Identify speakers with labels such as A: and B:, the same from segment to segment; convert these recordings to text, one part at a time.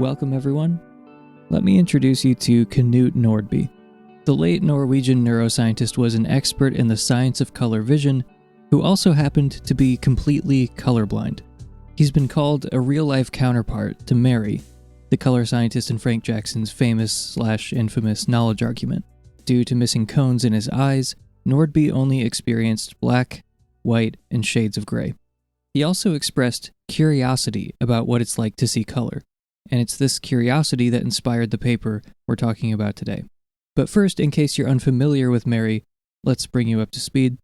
A: Welcome everyone. Let me introduce you to Knut Nordby. The late Norwegian neuroscientist was an expert in the science of color vision, who also happened to be completely colorblind. He's been called a real-life counterpart to Mary, the color scientist in Frank Jackson's famous/infamous knowledge argument. Due to missing cones in his eyes, Nordby only experienced black, white, and shades of gray. He also expressed curiosity about what it's like to see color, and it's this curiosity that inspired the paper we're talking about today. But first, in case you're unfamiliar with Mary, let's bring you up to speed.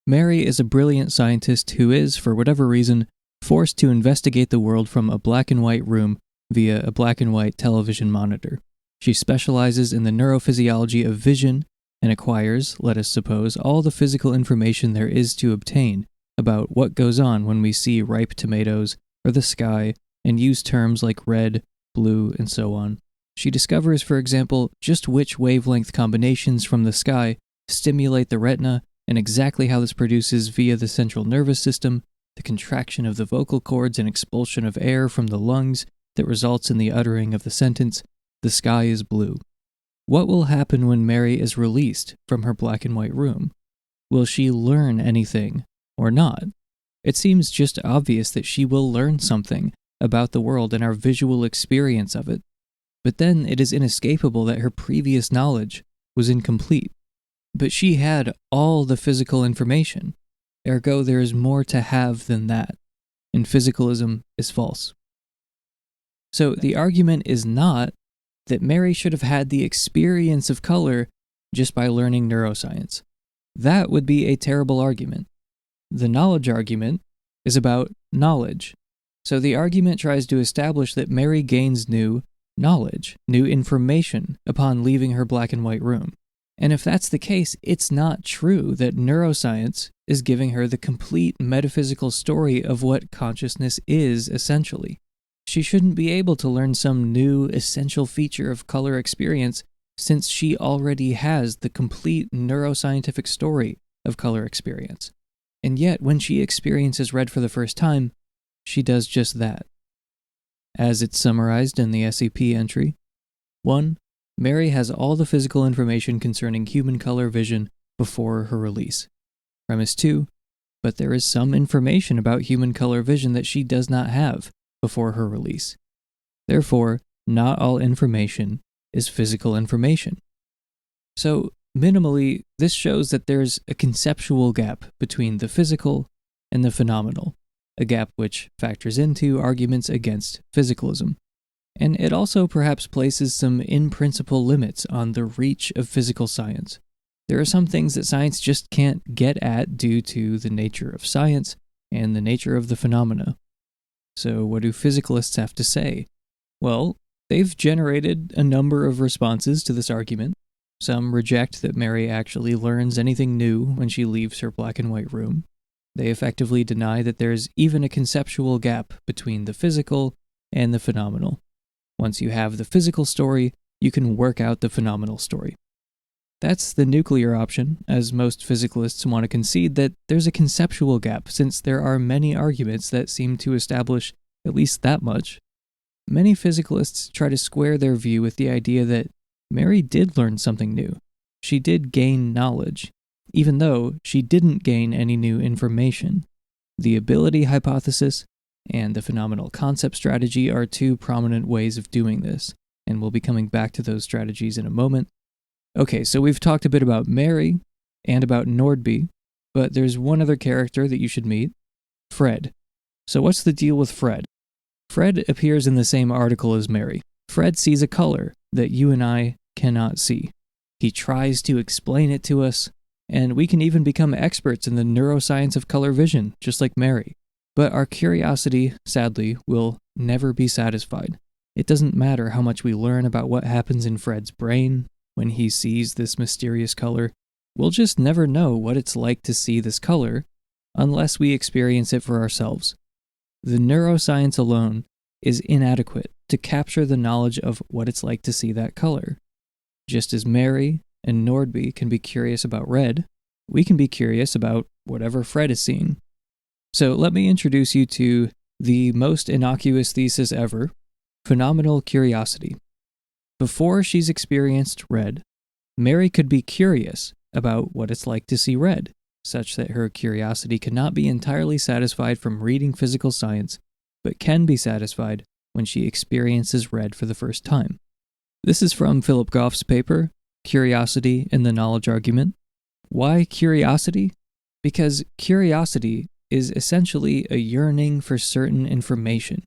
A: Mary is a brilliant scientist who is, for whatever reason, forced to investigate the world from a black and white room via a black and white television monitor. She specializes in the neurophysiology of vision and acquires, let us suppose, all the physical information there is to obtain about what goes on when we see ripe tomatoes or the sky, and use terms like red, blue, and so on. She discovers, for example, just which wavelength combinations from the sky stimulate the retina and exactly how this produces via the central nervous system the contraction of the vocal cords and expulsion of air from the lungs that results in the uttering of the sentence, "The sky is blue." What will happen when Mary is released from her black and white room? Will she learn anything or not? It seems just obvious that she will learn something about the world and our visual experience of it. But then it is inescapable that her previous knowledge was incomplete. But she had all the physical information. Ergo, there is more to have than that. And physicalism is false. So the argument is not that Mary should have had the experience of color just by learning neuroscience. That would be a terrible argument. The knowledge argument is about knowledge. So the argument tries to establish that Mary gains new knowledge, new information upon leaving her black and white room. And if that's the case, it's not true that neuroscience is giving her the complete metaphysical story of what consciousness is essentially. She shouldn't be able to learn some new essential feature of color experience since she already has the complete neuroscientific story of color experience. And yet, when she experiences red for the first time, she does just that. As it's summarized in the SEP entry, 1. Mary has all the physical information concerning human color vision before her release. Premise 2. But there is some information about human color vision that she does not have before her release. Therefore, not all information is physical information. So, minimally, this shows that there's a conceptual gap between the physical and the phenomenal, a gap which factors into arguments against physicalism. And it also perhaps places some in-principle limits on the reach of physical science. There are some things that science just can't get at due to the nature of science and the nature of the phenomena. So what do physicalists have to say? Well, they've generated a number of responses to this argument. Some reject that Mary actually learns anything new when she leaves her black and white room. They effectively deny that there's even a conceptual gap between the physical and the phenomenal. Once you have the physical story, you can work out the phenomenal story. That's the nuclear option, as most physicalists want to concede that there's a conceptual gap since there are many arguments that seem to establish at least that much. Many physicalists try to square their view with the idea that Mary did learn something new. She did gain knowledge, even though she didn't gain any new information. The ability hypothesis and the phenomenal concept strategy are two prominent ways of doing this, and we'll be coming back to those strategies in a moment. Okay, so we've talked a bit about Mary and about Nordby, but there's one other character that you should meet, Fred. So what's the deal with Fred? Fred appears in the same article as Mary. Fred sees a color that you and I cannot see. He tries to explain it to us, and we can even become experts in the neuroscience of color vision, just like Mary. But our curiosity, sadly, will never be satisfied. It doesn't matter how much we learn about what happens in Fred's brain when he sees this mysterious color. We'll just never know what it's like to see this color unless we experience it for ourselves. The neuroscience alone is inadequate to capture the knowledge of what it's like to see that color. Just as Mary and Nordby can be curious about red, we can be curious about whatever Fred is seeing. So let me introduce you to the most innocuous thesis ever, Phenomenal curiosity. Before she's experienced red, Mary could be curious about what it's like to see red, such that her curiosity cannot be entirely satisfied from reading physical science, but can be satisfied when she experiences red for the first time. This is from Philip Goff's paper, Curiosity in the Knowledge Argument. Why curiosity? Because curiosity is essentially a yearning for certain information,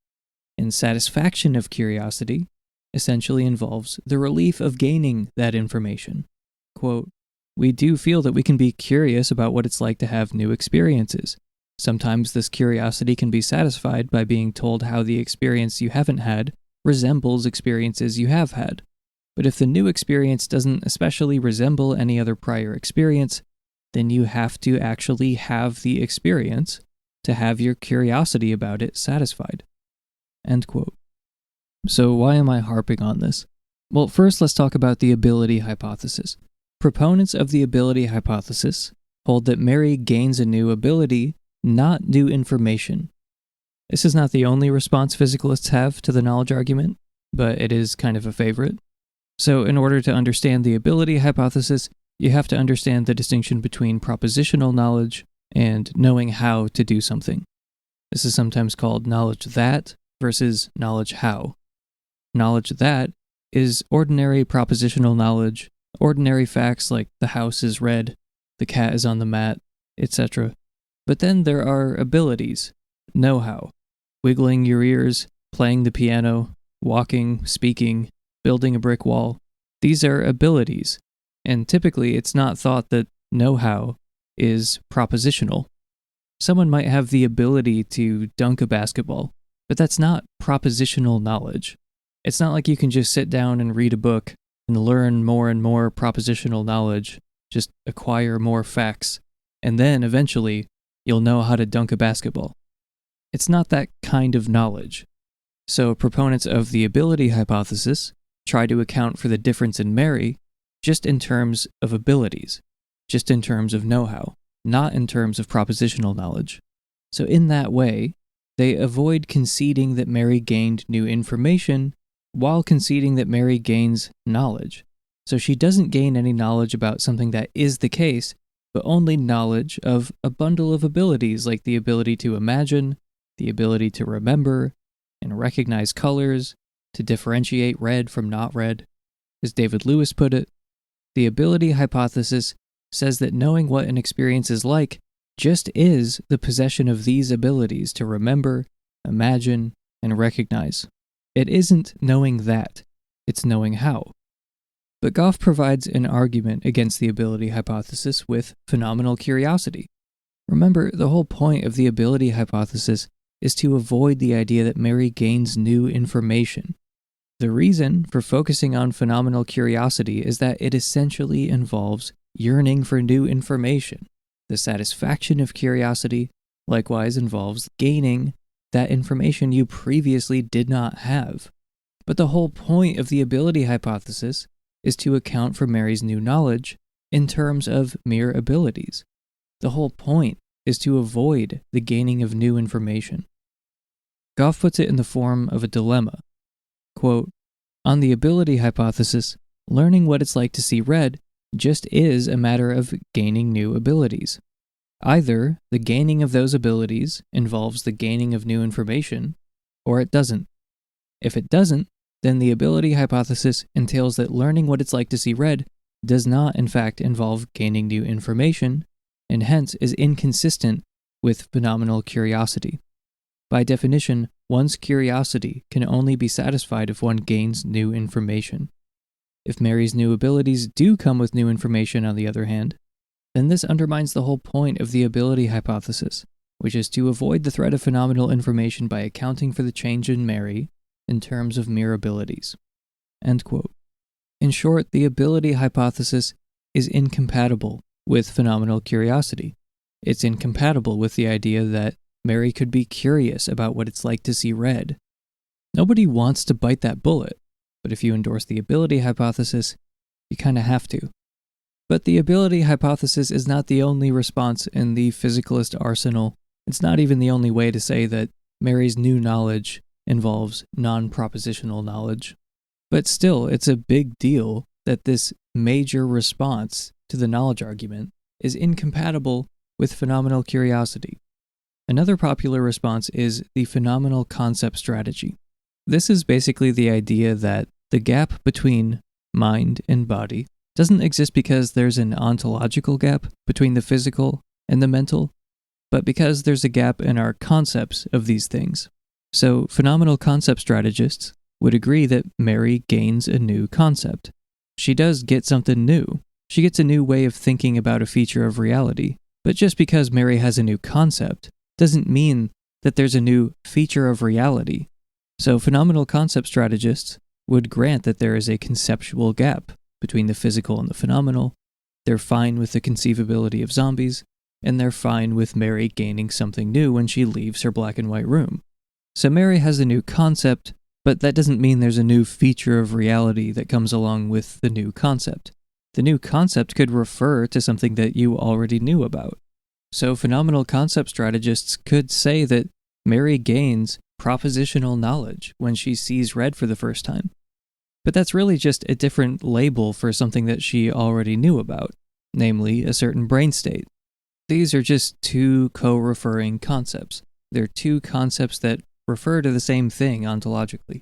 A: and satisfaction of curiosity essentially involves the relief of gaining that information. Quote, "We do feel that we can be curious about what it's like to have new experiences. Sometimes this curiosity can be satisfied by being told how the experience you haven't had resembles experiences you have had. But if the new experience doesn't especially resemble any other prior experience, then you have to actually have the experience to have your curiosity about it satisfied." End quote. So why am I harping on this? Well, first let's talk about the ability hypothesis. Proponents of the ability hypothesis hold that Mary gains a new ability, not new information. This is not the only response physicalists have to the knowledge argument, but it is kind of a favorite. So in order to understand the ability hypothesis, you have to understand the distinction between propositional knowledge and knowing how to do something. This is sometimes called knowledge that versus knowledge how. Knowledge that is ordinary propositional knowledge, ordinary facts like the house is red, the cat is on the mat, etc. But then there are abilities, know-how, wiggling your ears, playing the piano, walking, speaking, building a brick wall. These are abilities, and typically it's not thought that know-how is propositional. Someone might have the ability to dunk a basketball, but that's not propositional knowledge. It's not like you can just sit down and read a book and learn more and more propositional knowledge, just acquire more facts, and then eventually you'll know how to dunk a basketball. It's not that kind of knowledge. So proponents of the ability hypothesis try to account for the difference in Mary just in terms of abilities, just in terms of know-how, not in terms of propositional knowledge. So in that way, they avoid conceding that Mary gained new information while conceding that Mary gains knowledge. So she doesn't gain any knowledge about something that is the case, but only knowledge of a bundle of abilities like the ability to imagine, the ability to remember, and recognize colors, to differentiate red from not red. As David Lewis put it, the ability hypothesis says that knowing what an experience is like just is the possession of these abilities to remember, imagine, and recognize. It isn't knowing that, it's knowing how. But Goff provides an argument against the ability hypothesis with phenomenal curiosity. Remember, the whole point of the ability hypothesis is to avoid the idea that Mary gains new information. The reason for focusing on phenomenal curiosity is that it essentially involves yearning for new information. The satisfaction of curiosity likewise involves gaining that information you previously did not have. But the whole point of the ability hypothesis is to account for Mary's new knowledge in terms of mere abilities. The whole point is to avoid the gaining of new information. Goff puts it in the form of a dilemma. Quote, "On the ability hypothesis, learning what it's like to see red just is a matter of gaining new abilities. Either the gaining of those abilities involves the gaining of new information, or it doesn't. If it doesn't, then the ability hypothesis entails that learning what it's like to see red does not in fact involve gaining new information, and hence is inconsistent with phenomenal curiosity. By definition, one's curiosity can only be satisfied if one gains new information. If Mary's new abilities do come with new information, on the other hand, then this undermines the whole point of the ability hypothesis, which is to avoid the threat of phenomenal information by accounting for the change in Mary in terms of mere abilities." End quote. In short, the ability hypothesis is incompatible with phenomenal curiosity. It's incompatible with the idea that Mary could be curious about what it's like to see red. Nobody wants to bite that bullet, but if you endorse the ability hypothesis, you kind of have to. But the ability hypothesis is not the only response in the physicalist arsenal. It's not even the only way to say that Mary's new knowledge involves non-propositional knowledge. But still, it's a big deal that this major response to the knowledge argument is incompatible with phenomenal curiosity. Another popular response is the phenomenal concept strategy. This is basically the idea that the gap between mind and body doesn't exist because there's an ontological gap between the physical and the mental, but because there's a gap in our concepts of these things. So phenomenal concept strategists would agree that Mary gains a new concept. She does get something new. She gets a new way of thinking about a feature of reality. But just because Mary has a new concept doesn't mean that there's a new feature of reality. So phenomenal concept strategists would grant that there is a conceptual gap between the physical and the phenomenal. They're fine with the conceivability of zombies, and they're fine with Mary gaining something new when she leaves her black and white room. So Mary has a new concept, but that doesn't mean there's a new feature of reality that comes along with the new concept. The new concept could refer to something that you already knew about. So phenomenal concept strategists could say that Mary gains propositional knowledge when she sees red for the first time. But that's really just a different label for something that she already knew about, namely a certain brain state. These are just two co-referring concepts. They're two concepts that refer to the same thing ontologically.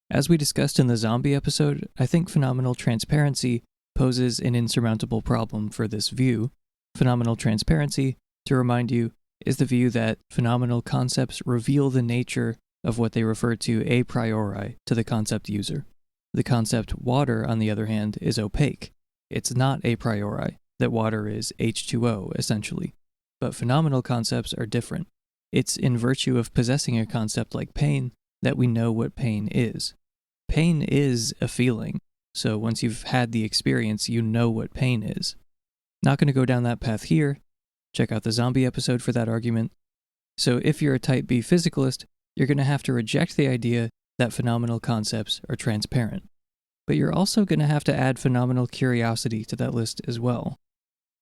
A: As we discussed in the zombie episode, I think phenomenal transparency poses an insurmountable problem for this view. Phenomenal transparency, to remind you, is the view that phenomenal concepts reveal the nature of what they refer to a priori to the concept user. The concept water, on the other hand, is opaque. It's not a priori that water is H2O, essentially. But phenomenal concepts are different. It's in virtue of possessing a concept like pain that we know what pain is. Pain is a feeling, so once you've had the experience, you know what pain is. Not going to go down that path here. Check out the zombie episode for that argument. So if you're a type B physicalist, you're going to have to reject the idea that phenomenal concepts are transparent. But you're also going to have to add phenomenal curiosity to that list as well.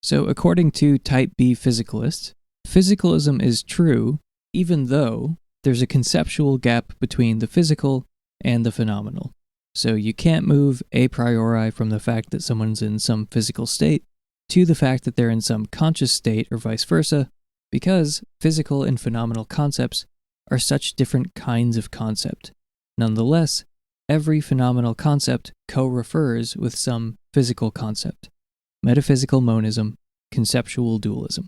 A: So according to type B physicalists, physicalism is true even though there's a conceptual gap between the physical and the phenomenal. So you can't move a priori from the fact that someone's in some physical state to the fact that they're in some conscious state or vice versa, because physical and phenomenal concepts are such different kinds of concept. Nonetheless, every phenomenal concept co-refers with some physical concept. Metaphysical monism, conceptual dualism.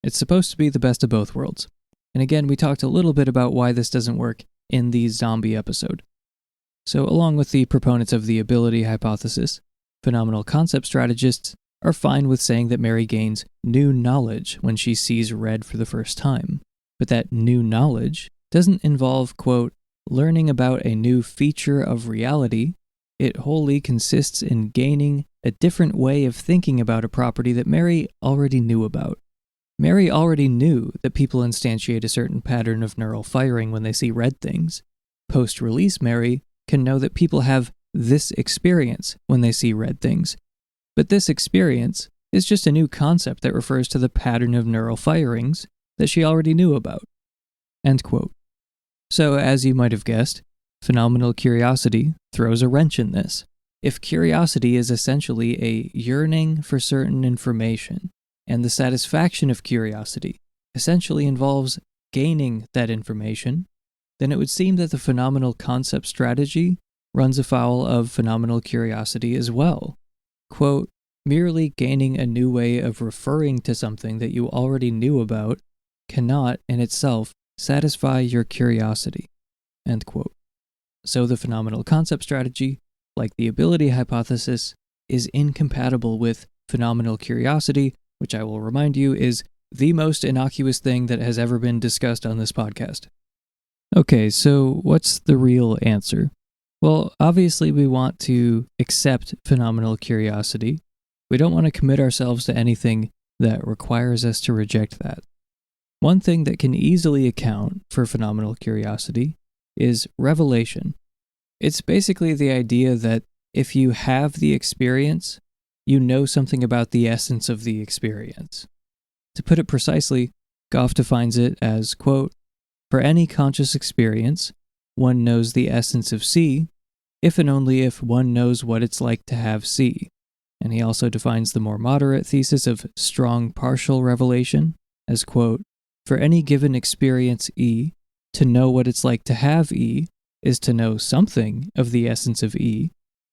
A: It's supposed to be the best of both worlds. And again, we talked a little bit about why this doesn't work in the zombie episode. So along with the proponents of the ability hypothesis, phenomenal concept strategists are fine with saying that Mary gains new knowledge when she sees red for the first time. But that new knowledge doesn't involve, quote, learning about a new feature of reality. It wholly consists in gaining a different way of thinking about a property that Mary already knew about. Mary already knew that people instantiate a certain pattern of neural firing when they see red things. Post-release Mary can know that people have this experience when they see red things. But this experience is just a new concept that refers to the pattern of neural firings that she already knew about. End quote. So, as you might have guessed, phenomenal curiosity throws a wrench in this. If curiosity is essentially a yearning for certain information, and the satisfaction of curiosity essentially involves gaining that information, then it would seem that the phenomenal concept strategy runs afoul of phenomenal curiosity as well. Quote, merely gaining a new way of referring to something that you already knew about cannot, in itself, satisfy your curiosity. End quote. So the phenomenal concept strategy, like the ability hypothesis, is incompatible with phenomenal curiosity, which I will remind you is the most innocuous thing that has ever been discussed on this podcast. Okay, so what's the real answer? Well, obviously we want to accept phenomenal curiosity. We don't want to commit ourselves to anything that requires us to reject that. One thing that can easily account for phenomenal curiosity is revelation. It's basically the idea that if you have the experience, you know something about the essence of the experience. To put it precisely, Goff defines it as, quote, for any conscious experience, one knows the essence of C if and only if one knows what it's like to have C. And he also defines the more moderate thesis of strong partial revelation as, quote, for any given experience E, to know what it's like to have E is to know something of the essence of E,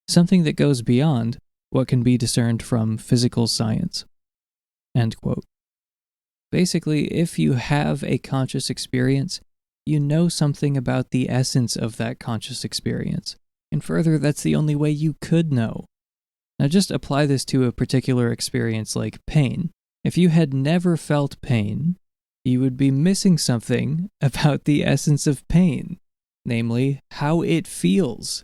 A: something that goes beyond what can be discerned from physical science. End quote. Basically, if you have a conscious experience, you know something about the essence of that conscious experience. And further, that's the only way you could know. Now just apply this to a particular experience like pain. If you had never felt pain, you would be missing something about the essence of pain, namely, how it feels.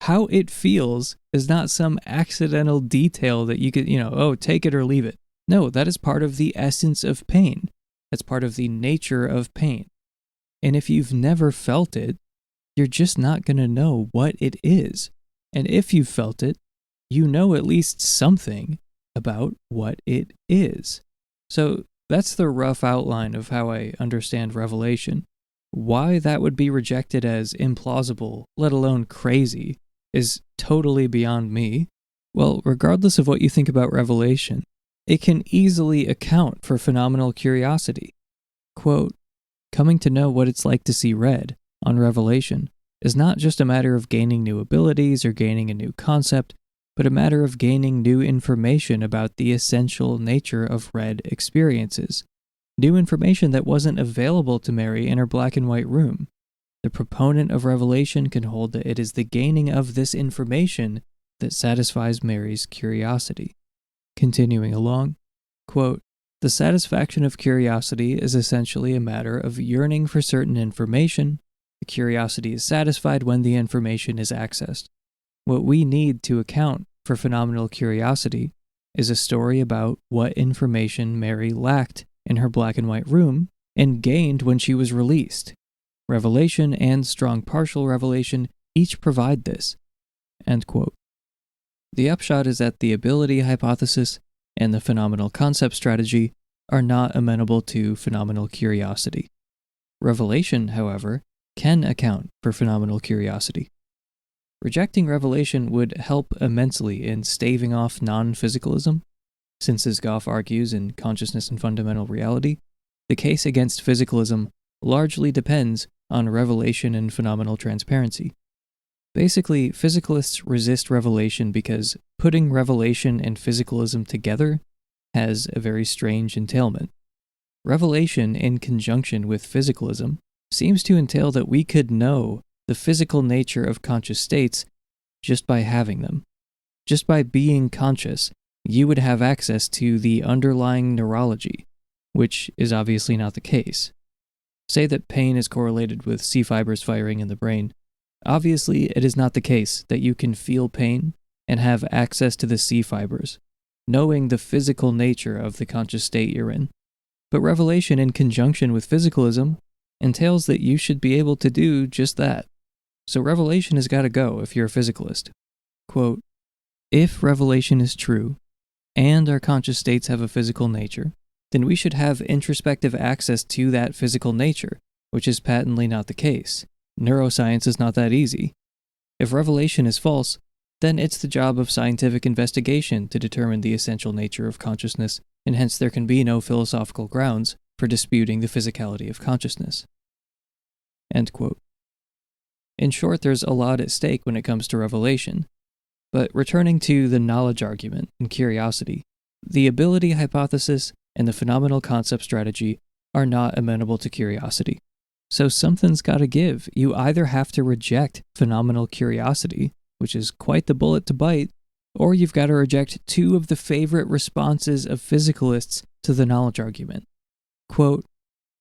A: How it feels is not some accidental detail that you could, take it or leave it. No, that is part of the essence of pain. That's part of the nature of pain. And if you've never felt it, you're just not going to know what it is. And if you've felt it, you know at least something about what it is. So that's the rough outline of how I understand revelation. Why that would be rejected as implausible, let alone crazy, is totally beyond me. Well, regardless of what you think about revelation, it can easily account for phenomenal curiosity. Quote, coming to know what it's like to see red on revelation is not just a matter of gaining new abilities or gaining a new concept, but a matter of gaining new information about the essential nature of red experiences. New information that wasn't available to Mary in her black and white room. The proponent of revelation can hold that it is the gaining of this information that satisfies Mary's curiosity. Continuing along, quote, the satisfaction of curiosity is essentially a matter of yearning for certain information. The curiosity is satisfied when the information is accessed. What we need to account for phenomenal curiosity is a story about what information Mary lacked in her black and white room and gained when she was released. Revelation and strong partial revelation each provide this. End quote. The upshot is that the ability hypothesis and the phenomenal concept strategy are not amenable to phenomenal curiosity. Revelation, however, can account for phenomenal curiosity. Rejecting revelation would help immensely in staving off non-physicalism, since as Goff argues in Consciousness and Fundamental Reality, the case against physicalism largely depends on revelation and phenomenal transparency. Basically, physicalists resist revelation because putting revelation and physicalism together has a very strange entailment. Revelation in conjunction with physicalism seems to entail that we could know the physical nature of conscious states just by having them. Just by being conscious, you would have access to the underlying neurology, which is obviously not the case. Say that pain is correlated with C fibers firing in the brain. Obviously, it is not the case that you can feel pain and have access to the C fibers, knowing the physical nature of the conscious state you're in. But revelation in conjunction with physicalism entails that you should be able to do just that. So revelation has got to go if you're a physicalist. Quote, if revelation is true, and our conscious states have a physical nature, then we should have introspective access to that physical nature, which is patently not the case. Neuroscience is not that easy. If revelation is false, then it's the job of scientific investigation to determine the essential nature of consciousness, and hence there can be no philosophical grounds for disputing the physicality of consciousness. End quote. In short, there's a lot at stake when it comes to revelation. But returning to the knowledge argument and curiosity, the ability hypothesis and the phenomenal concept strategy are not amenable to curiosity. So something's got to give. You either have to reject phenomenal curiosity, which is quite the bullet to bite, or you've got to reject two of the favorite responses of physicalists to the knowledge argument. Quote,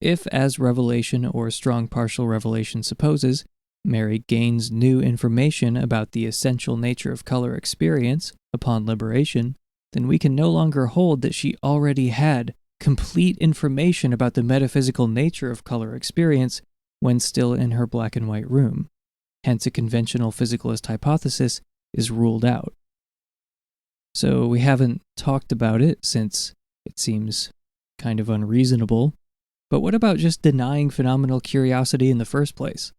A: if, as revelation or strong partial revelation supposes, Mary gains new information about the essential nature of color experience upon liberation, then we can no longer hold that she already had complete information about the metaphysical nature of color experience when still in her black and white room. Hence, a conventional physicalist hypothesis is ruled out. So we haven't talked about it since it seems kind of unreasonable, but what about just denying phenomenal curiosity in the first place?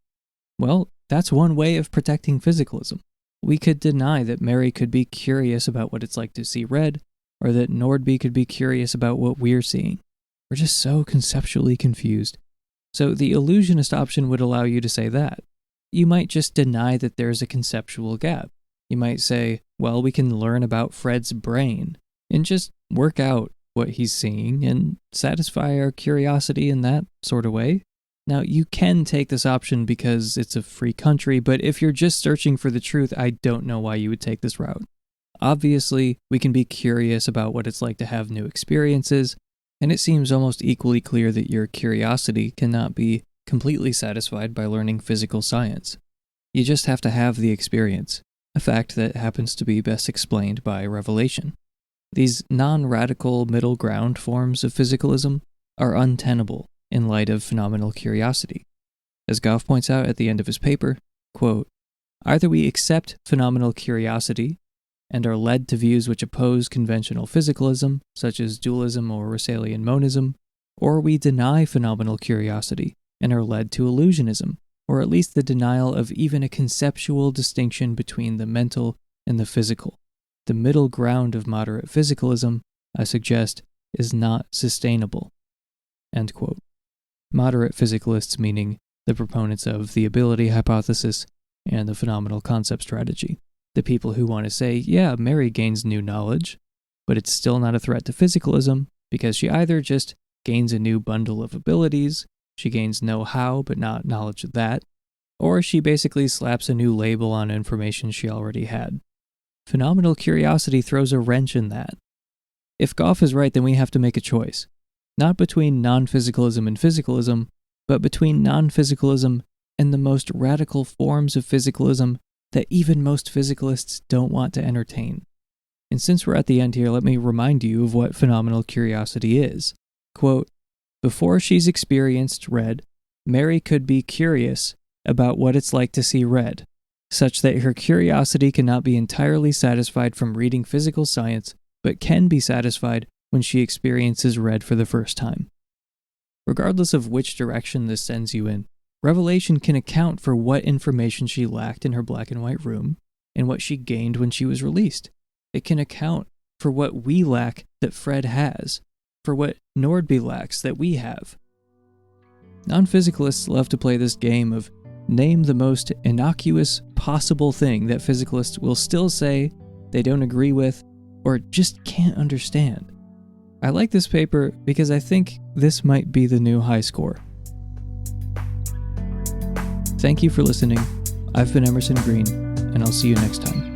A: Well, that's one way of protecting physicalism. We could deny that Mary could be curious about what it's like to see red, or that Nordby could be curious about what we're seeing. We're just so conceptually confused. So the illusionist option would allow you to say that. You might just deny that there's a conceptual gap. You might say, well, we can learn about Fred's brain and just work out what he's seeing and satisfy our curiosity in that sort of way. Now, you can take this option because it's a free country, but if you're just searching for the truth, I don't know why you would take this route. Obviously, we can be curious about what it's like to have new experiences, and it seems almost equally clear that your curiosity cannot be completely satisfied by learning physical science. You just have to have the experience, a fact that happens to be best explained by revelation. These non-radical middle ground forms of physicalism are untenable in light of phenomenal curiosity. As Goff points out at the end of his paper, quote, either we accept phenomenal curiosity and are led to views which oppose conventional physicalism, such as dualism or Russellian monism, or we deny phenomenal curiosity and are led to illusionism, or at least the denial of even a conceptual distinction between the mental and the physical. The middle ground of moderate physicalism, I suggest, is not sustainable. End quote. Moderate physicalists meaning the proponents of the ability hypothesis and the phenomenal concept strategy. The people who want to say, yeah, Mary gains new knowledge, but it's still not a threat to physicalism because she either just gains a new bundle of abilities, she gains know-how but not knowledge of that, or she basically slaps a new label on information she already had. Phenomenal curiosity throws a wrench in that. If Goff is right, then we have to make a choice. Not between non-physicalism and physicalism, but between non-physicalism and the most radical forms of physicalism that even most physicalists don't want to entertain. And since we're at the end here, let me remind you of what phenomenal curiosity is. Quote, before she's experienced red, Mary could be curious about what it's like to see red, such that her curiosity cannot be entirely satisfied from reading physical science, but can be satisfied when she experiences red for the first time. Regardless of which direction this sends you in, revelation can account for what information she lacked in her black and white room and what she gained when she was released. It can account for what we lack that Fred has, for what Nordby lacks that we have. Non-physicalists love to play this game of name the most innocuous possible thing that physicalists will still say they don't agree with or just can't understand. I like this paper because I think this might be the new high score. Thank you for listening. I've been Emerson Green, and I'll see you next time.